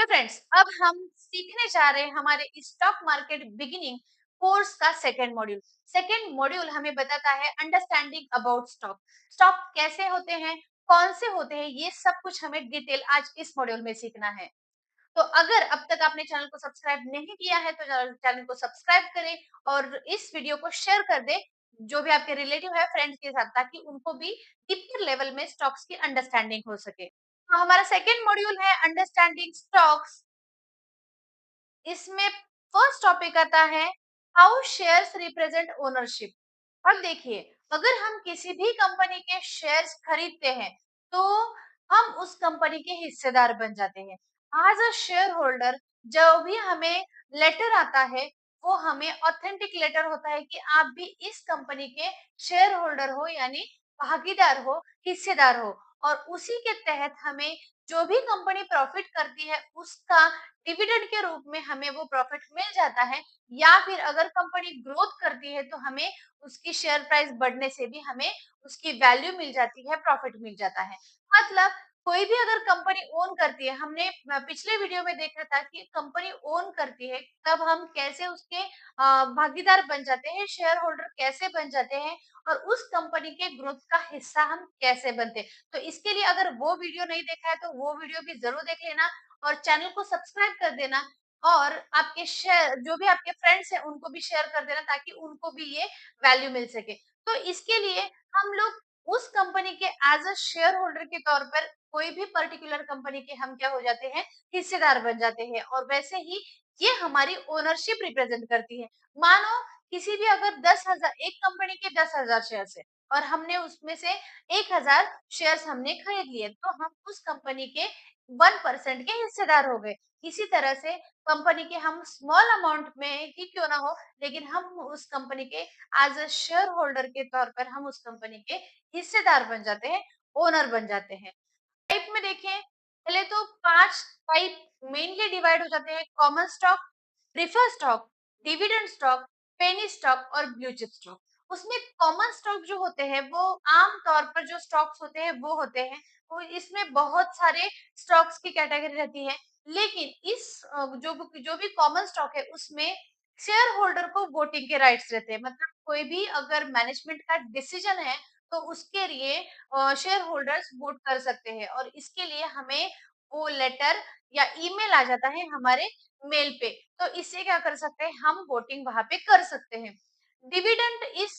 Hello friends, अब हम सीखने जा रहे हैं हमारे स्टॉक मार्केट बिगिनिंग कोर्स का सेकेंड मॉड्यूल। सेकेंड मॉड्यूल हमें बताता है अंडरस्टैंडिंग अबाउट स्टॉक। स्टॉक कैसे होते हैं, कौन से होते हैं, ये सब कुछ हमें डिटेल आज इस मॉड्यूल में सीखना है। तो अगर अब तक आपने चैनल को सब्सक्राइब नहीं किया है तो चैनल को सब्सक्राइब करें और इस वीडियो को शेयर कर दें जो भी आपके रिलेटिव है, फ्रेंड्स के साथ, ताकि उनको भी डीपर लेवल में स्टॉक्स की अंडरस्टैंडिंग हो सके। तो हमारा सेकेंड मॉड्यूल है अंडरस्टैंडिंग स्टॉक्स। इसमें फर्स्ट टॉपिक आता है हाउ शेयर्स रिप्रेजेंट ओनरशिप। अब देखिए, अगर हम किसी भी कंपनी के शेयर्स खरीदते हैं तो हम उस कंपनी के हिस्सेदार बन जाते हैं। एज अ शेयर होल्डर जो भी हमें लेटर आता है वो हमें ऑथेंटिक लेटर होता है कि आप भी इस कंपनी के शेयर होल्डर हो, यानी भागीदार हो, हिस्सेदार हो। और उसी के तहत हमें जो भी कंपनी प्रॉफिट करती है उसका डिविडेंड के रूप में हमें वो प्रॉफिट मिल जाता है, या फिर अगर कंपनी ग्रोथ करती है तो हमें उसकी शेयर प्राइस बढ़ने से भी हमें उसकी वैल्यू मिल जाती है, प्रॉफिट मिल जाता है। मतलब कोई भी अगर कंपनी ओन करती है, हमने पिछले वीडियो में देखा था कि कंपनी ओन करती है तब हम कैसे उसके भागीदार बन जाते हैं, शेयर होल्डर कैसे बन जाते हैं और उस कंपनी के ग्रोथ का हिस्सा हम कैसे बनते हैं। तो इसके लिए अगर वो वीडियो नहीं देखा है तो वो वीडियो भी जरूर देख लेना और चैनल को सब्सक्राइब कर देना और आपके शेयर जो भी आपके फ्रेंड्स हैं उनको भी शेयर कर देना ताकि उनको भी ये वैल्यू मिल सके। तो इसके लिए हम लोग उस कंपनी के एज अ शेयर होल्डर के तौर पर कोई भी पर्टिकुलर कंपनी के हम क्या हो जाते हैं, हिस्सेदार बन जाते हैं। और वैसे ही ये हमारी ओनरशिप रिप्रेजेंट करती है। मानो किसी भी अगर 10,000 एक कंपनी के 10,000 शेयर्स है और हमने उसमें से 1,000 शेयर्स हमने खरीद लिए तो हम उस कंपनी के 1% के हिस्सेदार हो गए। इसी तरह से कंपनी के हम स्मॉल अमाउंट में ही क्यों ना हो, लेकिन हम उस कंपनी के एज अ शेयर होल्डर के तौर पर हम उस कंपनी के हिस्सेदार बन जाते हैं, ओनर बन जाते हैं। टाइप में देखें, पहले तो 5 टाइप मेनली डिवाइड हो जाते हैं: common stock, preferred stock, dividend stock, penny stock और ब्लू चिप स्टॉक। उसमें कॉमन स्टॉक जो होते हैं वो आम तौर पर जो स्टॉक्स होते हैं वो होते हैं, वो इसमें बहुत सारे स्टॉक्स की कैटेगरी रहती है। लेकिन इस जो भी कॉमन स्टॉक है उसमें शेयर होल्डर को वोटिंग के राइट्स रहते हैं। मतलब कोई भी अगर मैनेजमेंट का डिसीजन है तो उसके लिए शेयर होल्डर्स वोट कर सकते हैं और इसके लिए हमें वो लेटर या ईमेल आ जाता है हमारे मेल पे। तो इससे क्या कर सकते हैं, हम वोटिंग वहां पे कर सकते हैं। डिविडेंड इस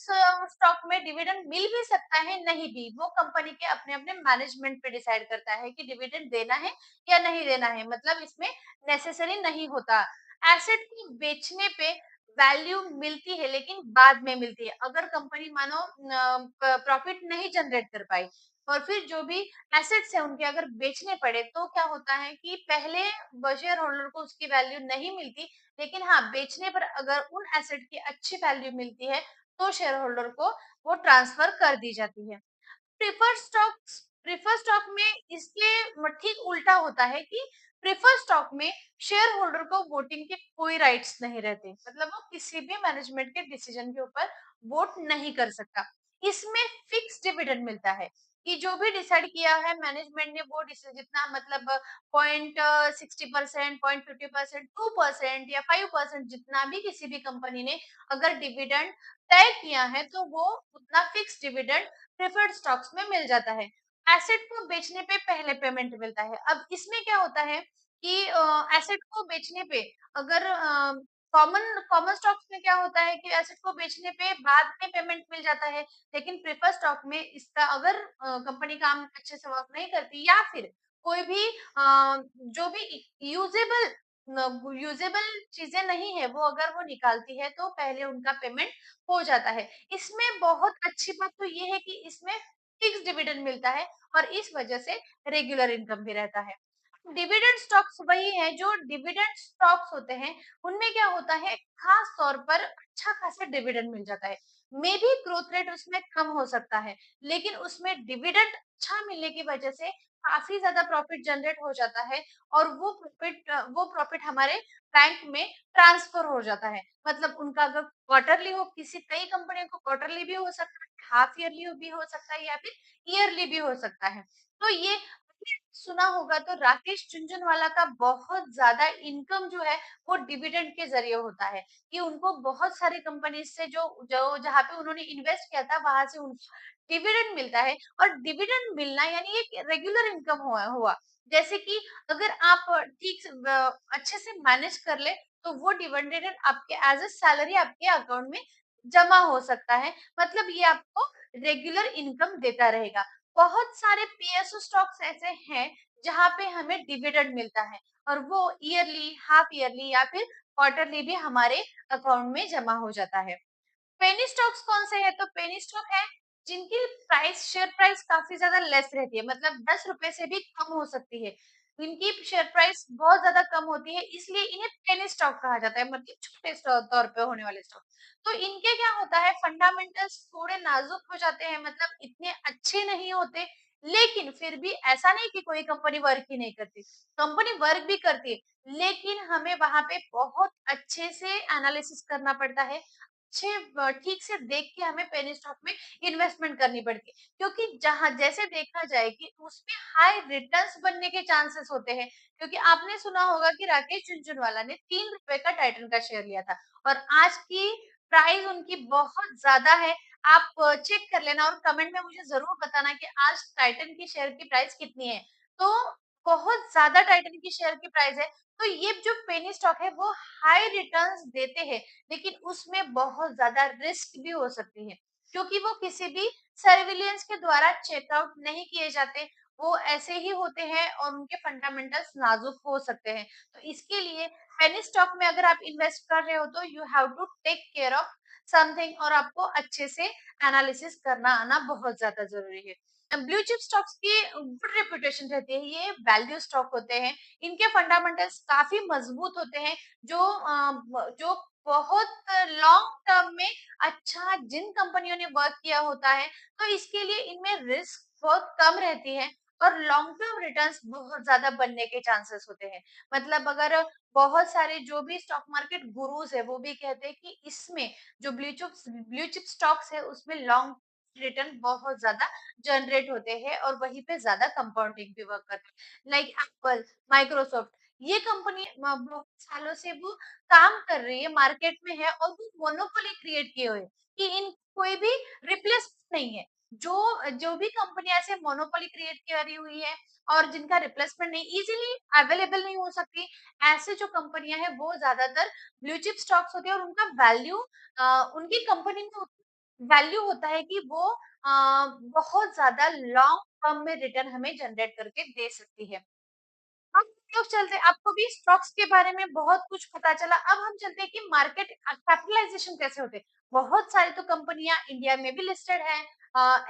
स्टॉक में डिविडेंड मिल भी सकता है, नहीं भी, वो कंपनी के अपने अपने मैनेजमेंट पे डिसाइड करता है कि डिविडेंड देना है या नहीं देना है। मतलब इसमें नेसेसरी नहीं होता। एसेट को बेचने पे वैल्यू मिलती है लेकिन बाद में मिलती है, अगर कंपनी मानो प्रॉफिट नहीं जनरेट कर पाई और फिर जो भी एसेट्स है उनके अगर बेचने पड़े तो क्या होता है कि पहले शेयर होल्डर को उसकी वैल्यू नहीं मिलती, लेकिन हाँ, बेचने पर अगर उन एसेट की अच्छी वैल्यू मिलती है तो शेयर होल्डर को वो ट्रांसफर कर दी जाती है। प्रेफर स्टॉक में इसके ठीक उल्टा होता है कि प्रेफर स्टॉक में शेयर होल्डर को वोटिंग के कोई राइट्स नहीं रहते। मतलब वो किसी भी मैनेजमेंट के डिसीजन के ऊपर वोट नहीं कर सकता। इसमें फिक्स डिविडेंड मिलता है कि जो भी डिसाइड किया है मैनेजमेंट ने वो जितना, मतलब 0.60%, 0.50%, 2% या 5% जितना भी किसी भी कंपनी ने अगर डिविडेंड तय किया है तो वो उतना फिक्स डिविडेंड प्रेफर्ड स्टॉक्स में मिल जाता है। एसेट को बेचने पे पहले पेमेंट मिलता है। अब इसमें क्या होता है कि एसेट को बेचने पे अगर कॉमन कॉमन स्टॉक्स में क्या होता है कि एसेट को बेचने पे बाद में पेमेंट मिल जाता है, लेकिन प्रेफर स्टॉक में इसका अगर कंपनी काम अच्छे से वर्क नहीं करती या फिर कोई भी जो भी यूजेबल यूजेबल चीजें नहीं है वो अगर वो निकालती है तो पहले उनका पेमेंट हो जाता है। इसमें बहुत अच्छी बात तो ये है कि इसमें फिक्स डिविडेंड मिलता है और इस वजह से रेगुलर इनकम भी रहता है। डिविडेंड स्टॉक्स वही है जो डिविडेंड स्टॉक्स होते हैं, उनमें क्या होता है, खास तौर पर अच्छा खासा डिविडेंड मिल जाता है। मे भी ग्रोथ रेट उसमें कम हो सकता है, लेकिन उसमें डिविडेंड अच्छा मिलने की वजह से काफी ज्यादा प्रॉफिट जनरेट हो जाता है और वो प्रॉफिट हमारे बैंक में ट्रांसफर हो जाता है। मतलब उनका अगर क्वार्टरली हो, किसी कई कंपनियों को क्वार्टरली भी हो सकता है, हाफ ईयरली भी हो सकता है या फिर ईयरली भी हो सकता है। तो ये सुना होगा तो राकेश झुनझुनवाला का बहुत ज़्यादा इनकम जो है वो डिविडेंड के ज़रिए होता है, कि उनको बहुत सारी कंपनीज़ से जो जो जहाँ पे उन्होंने इन्वेस्ट किया था वहाँ से उनको डिविडेंड मिलता है, और डिविडेंड मिलना यानी एक रेगुलर इनकम हुआ हुआ। जैसे कि अगर आप ठीक से अच्छे से मैनेज कर ले तो वो डिविडेंड आपके एज़ अ सैलरी आपके अकाउंट में जमा हो सकता है। मतलब ये आपको रेगुलर इनकम देता रहेगा। बहुत सारे पीएसयू स्टॉक्स ऐसे हैं जहाँ पे हमें डिविडेंड मिलता है, और वो ईयरली, हाफ ईयरली या फिर क्वार्टरली भी हमारे अकाउंट में जमा हो जाता है। पेनी स्टॉक्स कौन से हैं? तो पेनी स्टॉक है जिनकी प्राइस शेयर प्राइस काफ़ी ज़्यादा लेस रहती है, मतलब ₹10 से भी कम हो सकती है। इनकी शेयर प्राइस बहुत ज़्यादा कम होती है, इसलिए इन्हें पेनी स्टॉक कहा जाता है, मतलब छोटे तौर पे होने वाले स्टॉक। तो इनके क्या होता है, फंडामेंटल्स थोड़े नाजुक हो जाते हैं, मतलब इतने अच्छे नहीं होते, लेकिन फिर भी ऐसा नहीं कि कोई कंपनी वर्क ही नहीं करती। कंपनी वर्क भी करती है, लेकिन हमें वहाँ पे बहुत अच्छे से एनालिसिस करना पड़ता है। ठीक से देख के हमें पेनी स्टॉक में इन्वेस्टमेंट करनी पड़ती है, क्योंकि जहाँ जैसे देखा जाए कि उसमें हाई रिटर्न्स बनने के चांसेस होते हैं, क्योंकि आपने सुना होगा कि राकेश झुनझुनवाला ने ₹3 का टाइटन का शेयर लिया था, और आज की प्राइस उनकी बहुत ज्यादा है। आप चेक कर लेना और कमेंट में मुझे जरूर बताना कि आज टाइटन की शेयर की प्राइस कितनी है। तो बहुत ज्यादा टाइटन की शेयर की प्राइस है। तो ये जो पेनी स्टॉक है वो हाई रिटर्न्स देते हैं, लेकिन उसमें बहुत ज़्यादा रिस्क भी हो सकती है, क्योंकि वो किसी भी सर्विलियंस के द्वारा चेकआउट नहीं किए जाते, वो ऐसे ही होते हैं और उनके फंडामेंटल्स नाजुक हो सकते हैं। तो इसके लिए पेनी स्टॉक में अगर आप इन्वेस्ट कर रहे हो तो you have to take care of something, और आपको अच्छे से एनालिसिस करना आना बहुत ज़्यादा ज़रूरी है। ब्लू चिप स्टॉक्स की गुड रेपुटेशन रहती है, ये वैल्यू स्टॉक होते हैं, इनके फंडामेंटल्स काफ़ी मजबूत होते हैं, जो बहुत लॉन्ग टर्म में अच्छा जिन कंपनियों ने वर्क किया होता है, तो इसके लिए इनमें रिस्क बहुत कम रहती है, और लॉन्ग टर्म रिटर्न्स बहुत ज्यादा बनने के चांसेस होते हैं। मतलब अगर बहुत सारे जो भी स्टॉक मार्केट गुरुज है वो भी कहते हैं कि इसमें जो ब्लू चिप स्टॉक्स है उसमें लॉन्ग रिटर्न बहुत ज्यादा जनरेट होते हैं, और वहीं पे ज्यादा कंपाउंडिंग भी वर्क करते हैं। लाइक एप्पल, माइक्रोसॉफ्ट, ये कंपनी बहुत सालों से वो काम कर रही है, मार्केट में है, और वो मोनोपोली क्रिएट किए हुए हैं कि इन कोई भी रिप्लेस नहीं है। जो जो भी कंपनी ऐसे मोनोपोली क्रिएट करी हुई है और जिनका रिप्लेसमेंट नहीं इजीली अवेलेबल नहीं हो सकती, ऐसे जो कंपनियां हैं वो ज्यादातर ब्लू चिप स्टॉक्स होते हैं, और उनका वैल्यू उनकी कंपनी में वैल्यू होता है कि वो बहुत ज्यादा लॉन्ग टर्म में रिटर्न हमें जनरेट करके दे सकती है। हम लोग चलते आपको भी स्टॉक्स के बारे में बहुत कुछ पता चला। अब हम चलते हैं कि मार्केट कैपिटलाइजेशन कैसे होते हैं। बहुत सारी तो कंपनियां इंडिया में भी लिस्टेड हैं,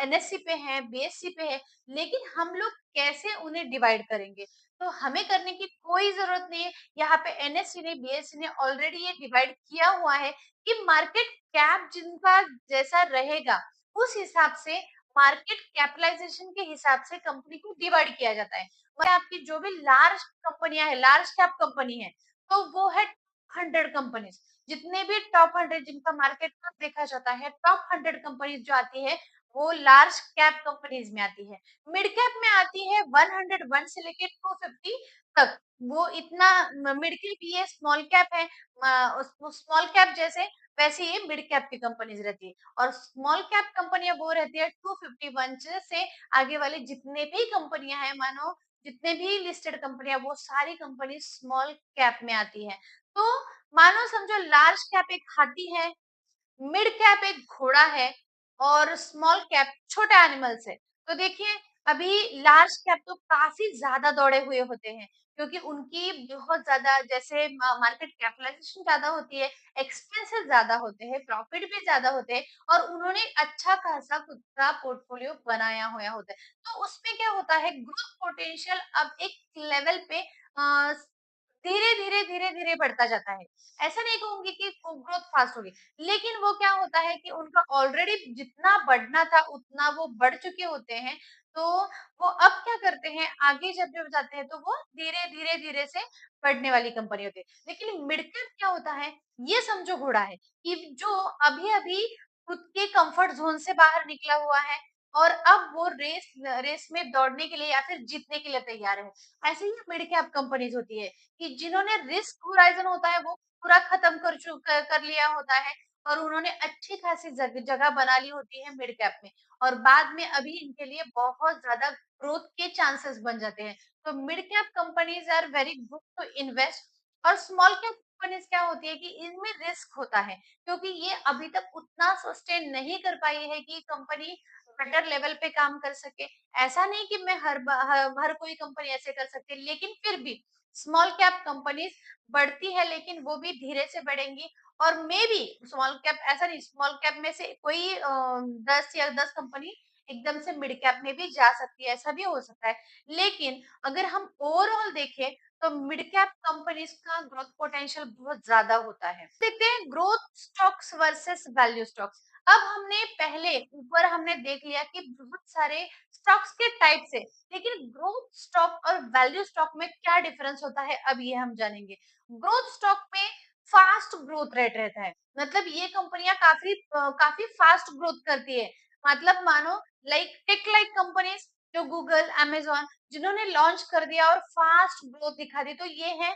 एनएससी पे हैं, बीएससी पे है, लेकिन हम लोग कैसे उन्हें डिवाइड करेंगे? तो हमें करने की कोई जरूरत नहीं है। यहाँ पे एनएससी ने, बीएससी ने ऑलरेडी ये डिवाइड किया हुआ है कि मार्केट कैप जिनका जैसा रहेगा, उस हिसाब से मार्केट कैपिटलाइजेशन के हिसाब से कंपनी को डिवाइड किया जाता है। और आपकी जो भी लार्ज कंपनियां हैं, लार्ज कैप कंपनी है, तो वो है 100 कंपनीज। जितने भी टॉप 100 जिनका मार्केट कैप देखा जाता है, टॉप 100 कंपनीज जो आती है वो लार्ज कैप कंपनीज में आती है। मिड कैप में आती है 101 से लेके 250 तक। वो इतना मिड कैप, ये स्मॉल कैप है, स्मॉल कैप जैसे वैसे ये मिड कैप की कंपनीज रहती है, और स्मॉल कैप कंपनियां वो रहती है 251 से आगे वाले जितने भी कंपनियां हैं, मानो जितने भी लिस्टेड कंपनियां, वो सारी कंपनी स्मॉल कैप में आती है। तो मानो समझो लार्ज कैप एक हाथी है, मिड कैप एक घोड़ा है, और स्मॉल कैप छोटा एनिमल्स है। तो देखिए अभी लार्ज कैप तो काफी ज्यादा दौड़े हुए होते हैं, क्योंकि उनकी बहुत ज्यादा जैसे मार्केट कैपिटलाइजेशन ज्यादा होती है, एक्सपेंसेस ज्यादा होते हैं, प्रॉफिट भी ज्यादा होते हैं, और उन्होंने अच्छा खासा खुद का पोर्टफोलियो बनाया हुआ होता है। तो उसमें क्या होता है, ग्रोथ पोटेंशियल अब एक लेवल पे धीरे धीरे धीरे धीरे बढ़ता जाता है। ऐसा नहीं कहूंगी कि ग्रोथ फास्ट होगी, लेकिन वो क्या होता है कि उनका ऑलरेडी जितना बढ़ना था उतना वो बढ़ चुके होते हैं। तो वो अब क्या करते हैं, आगे जब जब जाते हैं तो वो धीरे धीरे धीरे से बढ़ने वाली कंपनी होती है। लेकिन मिड कैप क्या होता है, ये समझो घोड़ा है कि जो अभी अभी खुद के कंफर्ट जोन से बाहर निकला हुआ है, और अब वो रेस में दौड़ने के लिए या फिर जीतने के लिए तैयार है। ऐसे ही मिड कैप कंपनीज होती है कि जिन्होंने रिस्क होराइजन होता है वो पूरा खत्म कर लिया होता है और उन्होंने अच्छी खासी जगह बना ली होती है मिड कैप में और बाद में अभी इनके लिए बहुत ज्यादा ग्रोथ के चांसेस बन जाते हैं। तो mid cap companies are very good to invest. और स्मॉल कैप कंपनीज क्या होती है कि इनमें रिस्क होता है क्योंकि ये अभी तक उतना सस्टेन नहीं कर पाई है कि कंपनी बेटर लेवल पे काम कर सके। ऐसा नहीं कि मैं हर कोई कंपनी ऐसे कर सकती है, लेकिन फिर भी स्मॉल कैप कंपनीज बढ़ती है लेकिन वो भी धीरे से बढ़ेंगी। और मे बी स्मॉल कैप ऐसा नहीं, स्मॉल कैप में से कोई 10 कंपनी एकदम से मिड कैप में भी जा सकती है, ऐसा भी हो सकता है। लेकिन अगर हम ओवरऑल देखें तो मिड कैप कंपनीज का ग्रोथ पोटेंशियल बहुत ज्यादा होता है। देखते हैं growth stocks versus value stocks. अब हमने पहले ऊपर हमने देख लिया कि बहुत सारे स्टॉक्स के टाइप से, लेकिन ग्रोथ स्टॉक और वैल्यू स्टॉक में क्या डिफरेंस होता है अब ये हम जानेंगे। ग्रोथ स्टॉक में फास्ट ग्रोथ रेट रहता है, मतलब ये कंपनियां काफी फास्ट ग्रोथ करती है। मतलब मानो लाइक कंपनीज जो गूगल, अमेज़न जिन्होंने लॉन्च कर दिया और फास्ट ग्रोथ दिखा दी, तो ये है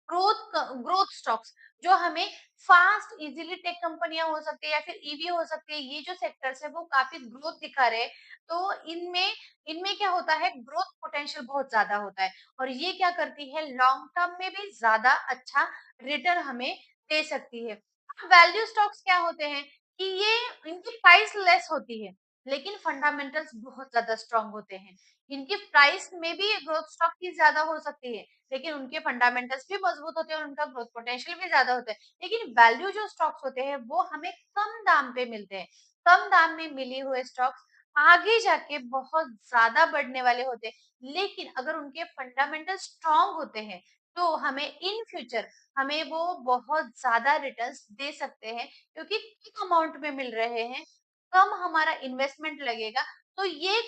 ग्रोथ स्टॉक्स जो हमें फास्ट इजीली टेक कंपनियां हो सकती है या फिर ईवी हो सकती है। ये जो सेक्टर्स है वो काफी ग्रोथ दिखा रहे हैं। तो इनमें इनमें क्या होता है, ग्रोथ पोटेंशियल बहुत ज्यादा होता है और ये क्या करती है, लॉन्ग टर्म में भी ज्यादा अच्छा रिटर्न हमें दे सकती है। वैल्यू स्टॉक्स क्या होते हैं कि ये इनकी प्राइस लेस होती है लेकिन फंडामेंटल्स बहुत ज्यादा स्ट्रांग होते हैं। इनकी प्राइस में भी ग्रोथ स्टॉक की ज्यादा हो सकती है लेकिन उनके फंडामेंटल्स भी मजबूत होते हैं और उनका ग्रोथ पोटेंशियल भी ज्यादा होता है। लेकिन वैल्यू जो स्टॉक्स होते हैं वो हमें कम दाम पे मिलते हैं। कम दाम में मिली हुए स्टॉक्स आगे जाके बहुत ज्यादा बढ़ने वाले होते हैं, लेकिन अगर उनके फंडामेंटल स्ट्रांग होते हैं तो हमें इन फ्यूचर हमें वो बहुत ज्यादा रिटर्न्स दे सकते हैं क्योंकि कम अमाउंट में मिल रहे हैं, कम हमारा इन्वेस्टमेंट लगेगा। तो ये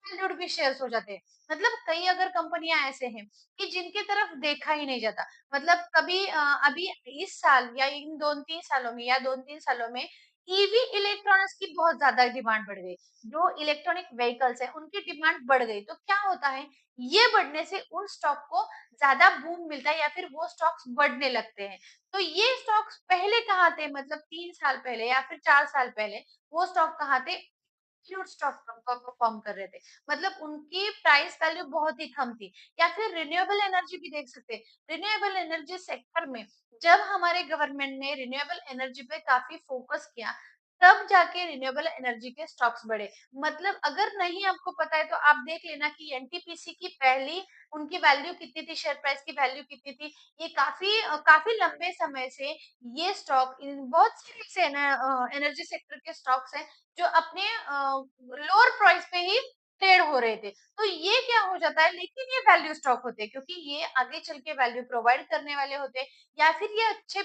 वैल्यूड भी शेयर्स हो जाते हैं। मतलब कई अगर कंपनियां ऐसे हैं कि जिनके तरफ देखा ही नहीं जाता, मतलब कभी अभी इस साल या इन 2-3 सालों में या 2-3 सालों में ईवी इलेक्ट्रॉनिक्स की बहुत ज्यादा डिमांड बढ़ गई। जो इलेक्ट्रॉनिक व्हीकल्स है उनकी डिमांड बढ़ गई, तो क्या होता है, ये बढ़ने से उन स्टॉक को ज्यादा बूम मिलता है या फिर वो स्टॉक्स बढ़ने लगते हैं। तो ये स्टॉक्स पहले कहाँ थे, मतलब 3 साल पहले या फिर 4 साल पहले वो स्टॉक कहाँ थे, एब्सोल्यूट स्टॉक परफॉर्म कर रहे थे। मतलब उनकी प्राइस वैल्यू बहुत ही कम थी। या फिर रिन्यूएबल एनर्जी भी देख सकते हैं। रिन्यूएबल एनर्जी सेक्टर में जब हमारे गवर्नमेंट ने रिन्यूएबल एनर्जी पे काफी फोकस किया, तब जाके रिन्यूएबल एनर्जी के स्टॉक्स बढ़े। मतलब अगर नहीं आपको पता है तो आप देख लेना कि एनटीपीसी की पहली उनकी वैल्यू कितनी थी, शेयर प्राइस की वैल्यू कितनी थी। ये काफी लंबे समय से ये स्टॉक बहुत से ऐसे एनर्जी सेक्टर के स्टॉक्स हैं जो अपने लोअर प्राइस पे ही ट्रेड हो रहे थे। तो ये क्या हो जाता है, लेकिन ये वैल्यू स्टॉक होते हैं क्योंकि ये आगे चल के वैल्यू प्रोवाइड करने वाले होते हैं या फिर ये अच्छे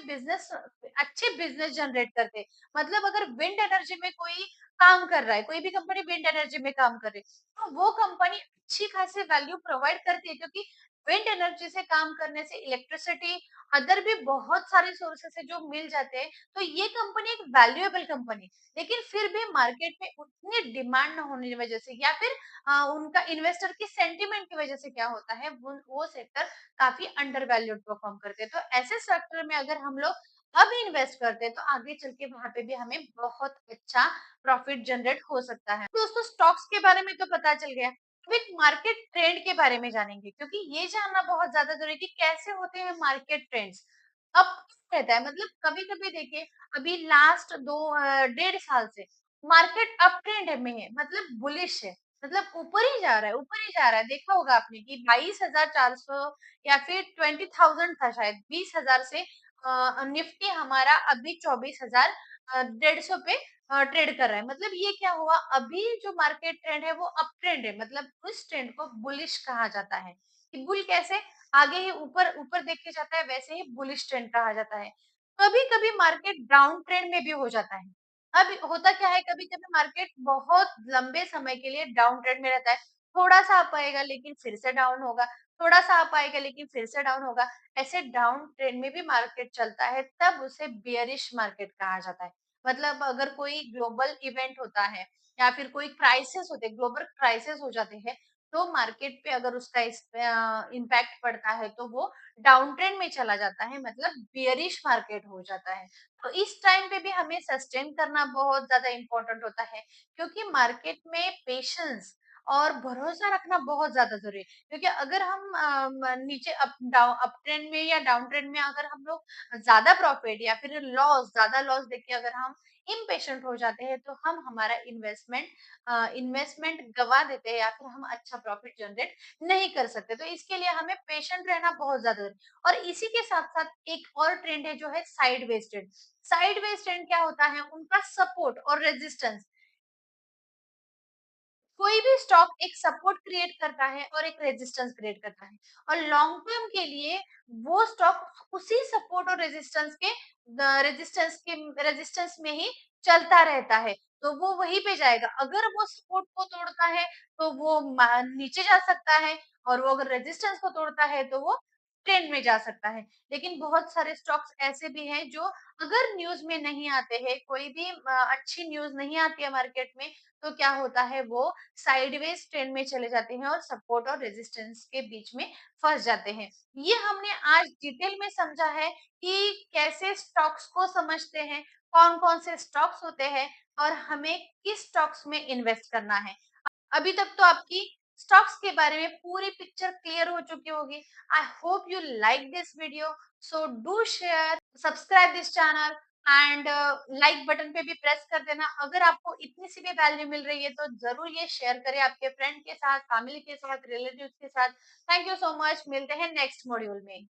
बिजनेस जनरेट करते हैं। मतलब अगर विंड एनर्जी में कोई काम कर रहा है, कोई भी कंपनी विंड एनर्जी में काम कर रही है, तो वो कंपनी अच्छी खासी वैल्यू प्रोवाइड करती है क्योंकि विंड एनर्जी से काम करने से इलेक्ट्रिसिटी अदर भी बहुत सारे सोर्सेस है जो मिल जाते हैं। तो ये कंपनी एक वैल्यूएबल कंपनी, लेकिन फिर भी मार्केट में उतनी डिमांड न होने की वजह से या फिर उनका इन्वेस्टर की सेंटीमेंट की वजह से क्या होता है, वो सेक्टर काफी अंडर वैल्यूड परफॉर्म करते हैं। तो ऐसे सेक्टर में अगर हम लोग अब इन्वेस्ट करते हैं तो आगे चल के वहां पे भी हमें बहुत अच्छा प्रॉफिट जनरेट हो सकता है। दोस्तों स्टॉक्स के बारे में तो पता चल गया, अब एक मार्केट ट्रेंड के बारे में जानेंगे क्योंकि ये जानना बहुत ज्यादा जरूरी है कि कैसे होते हैं मार्केट ट्रेंड्स। अब क्या रहता है, मतलब कभी कभी देखिए अभी लास्ट 1.5 साल से मार्केट अप ट्रेंड में है, मतलब बुलिश है। मतलब ऊपर ही जा रहा है, ऊपर ही जा रहा है। देखा होगा आपने कि 22,400 या फिर 20,000 था शायद, 20,000 से निफ्टी हमारा अभी 24,150 पे ट्रेड कर रहा है। मतलब ये क्या हुआ, अभी जो मार्केट ट्रेंड है वो अप ट्रेंड है, मतलब उस ट्रेंड को बुलिश कहा जाता है। कि बुल कैसे, आगे ही ऊपर ऊपर देखे जाता है, वैसे ही बुलिश ट्रेंड कहा जाता है। कभी कभी मार्केट डाउन ट्रेंड में भी हो जाता है। अब होता क्या है, कभी कभी मार्केट बहुत लंबे समय के लिए डाउन ट्रेंड में रहता है। थोड़ा सा अप आएगा लेकिन फिर से डाउन होगा, थोड़ा सा अप आएगा लेकिन फिर से डाउन होगा। ऐसे डाउन ट्रेंड में भी मार्केट चलता है, तब उसे बियरिश मार्केट कहा जाता है। मतलब अगर कोई ग्लोबल इवेंट होता है या फिर कोई क्राइसिस होते हैं, ग्लोबल क्राइसिस हो जाते हैं, तो मार्केट पे अगर उसका इम्पैक्ट पड़ता है तो वो डाउन ट्रेंड में चला जाता है, मतलब बियरिश मार्केट हो जाता है। तो इस टाइम पे भी हमें सस्टेन करना बहुत ज्यादा इम्पोर्टेंट होता है, क्योंकि मार्केट में पेशेंस और भरोसा रखना बहुत ज्यादा जरूरी है। क्योंकि अगर हम नीचे अप ट्रेंड में या डाउन ट्रेंड में अगर हम लोग ज्यादा प्रॉफिट या फिर ज्यादा लॉस देके अगर हम इम्पेशेंट हो जाते हैं, तो हम हमारा इन्वेस्टमेंट गवा देते हैं या फिर हम अच्छा प्रॉफिट जनरेट नहीं कर सकते। तो इसके लिए हमें पेशेंट रहना बहुत ज्यादा जरूरी है। और इसी के साथ साथ एक और ट्रेंड है जो है साइडवेज ट्रेंड। साइडवेज ट्रेंड क्या होता है? उनका सपोर्ट और रेजिस्टेंस। कोई भी स्टॉक एक सपोर्ट क्रिएट करता है और एक रेजिस्टेंस क्रिएट करता है, और लॉन्ग टर्म के लिए वो स्टॉक उसी सपोर्ट और रेजिस्टेंस में ही चलता रहता है। तो वो वहीं पे जाएगा। अगर वो सपोर्ट को तोड़ता है तो वो नीचे जा सकता है, और वो अगर रेजिस्टेंस को तोड़ता है तो वो ट्रेंड में जा सकता है। लेकिन बहुत सारे स्टॉक्स ऐसे भी हैं जो अगर न्यूज में नहीं आते हैं, कोई भी अच्छी न्यूज नहीं आती है मार्केट में, तो क्या होता है, वो साइडवेज ट्रेंड में चले जाते हैं और सपोर्ट और रेजिस्टेंस के बीच में फंस जाते हैं। ये हमने आज डिटेल में समझा है कि कैसे स्टॉक्स को समझते हैं, कौन-कौन से स्टॉक्स होते हैं और हमें किस स्टॉक्स में इन्वेस्ट करना है। अभी तक तो आपकी स्टॉक्स के बारे में पूरी पिक्चर क्लियर हो चुकी होगी। I hope you like this video, so do share, subscribe this channel and like button पे भी प्रेस कर देना। अगर आपको इतनी सी भी वैल्यू मिल रही है तो जरूर ये शेयर करें आपके फ्रेंड के साथ, फैमिली के साथ, रिलेटिव्स के साथ। Thank you so much. मिलते हैं नेक्स्ट मॉड्यूल में।